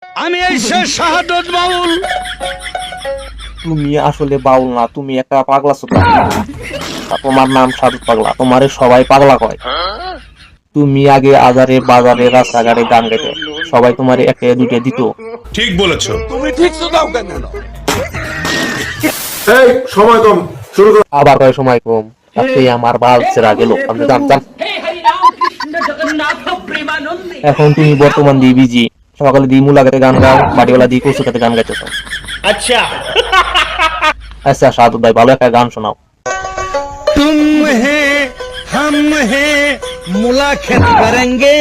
আমি এই শেষ শাহাদত বাউল। তুমি আসলে বাউল না, তুমি একটা পাগলা ছোটা। তোমার নাম সাধুত পাগলা, তোমারে সবাই পাগলা কয়। তুমি আগে আজারে বাজারে রাস্তাঘাটে গান গাইতে, সবাই তোমারে একটা দুইটা দিত। ঠিক বলেছো। তুমি ঠিক তো দাও কেন? এই সময় কম, শুরু করো। আবার কয় সময় কম, তাতে আমার বাল ছেড়া গেল। আপনি জান জান। এখন তুমি বর্তমান দিয়ে বিজি, সকালে দিয়ে মুলাগাতে গান গাও, বাড়িওয়ালা দিয়ে কচুকাতে গান গাইতেছ। আচ্ছা আচ্ছা সাধু ভাই, ভালো একটা গান শোনাও। तुम है हम है मुलाकात करेंगे।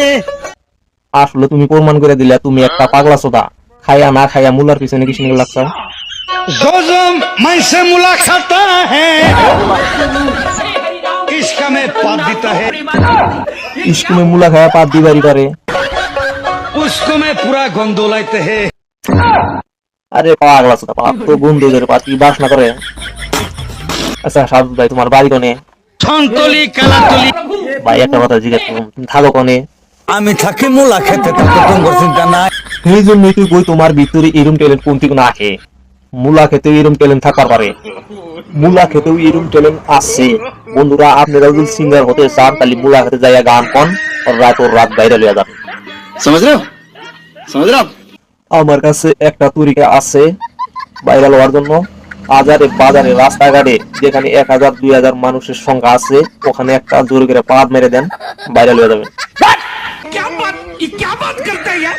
আসলে তুমি প্রমাণ করে দিলে তুমি একটা পাগলা ছোটা। খাইয়া না খাইয়া মুলার পিছনে কি শুনে লাগছো? जो जो मैं से मुलाकात है इसका में पाप देता है, স্কুলে মুলা খাইয়া পাত দিবারি পারে। उसको मैं पूरा गोंदोलाते है। আরে পাগলা ছোটা, পাপ তো বন্ধুদের পাত কি বাসনা করে। আচ্ছা সাধু ভাই, তোমার বাড়ি কোনে? ছন্তলি কালাতলি। ভাই একটা কথা জিজ্ঞেস করুন, তুমি থাকো কোনে? আমি থাকি মুলা খেতে, তাতে কোনো চিন্তা নাই। এই জন্যই তুই বই তোমার ভিতরে এরম ট্যালেন্ট কোন থেকে না আসে। মুলা খেতেও এরম ট্যালেন্ট থাকতে পারে, মুলা খেতেও এরম ট্যালেন্ট আছে। বন্ধুরা, আপনারা যদি সিঙ্গার হতে চান তাহলে মুলা খেতে যাইয়া গান কন, রাত বাইরে লইয়া যান। समझ रहे हो समझ रहे हो আমার কাছে একটা তরিকা আছে ভাইরাল হওয়ার জন্য। আজারে বাজারে রাস্তাঘাটে যেখানে 1000 2000 মানুষের সংখ্যা আছে, ওখানে একটা জোরে করে পাত মেরে দেন, ভাইরাল হয়ে যাবে। क्या बात करता है यार।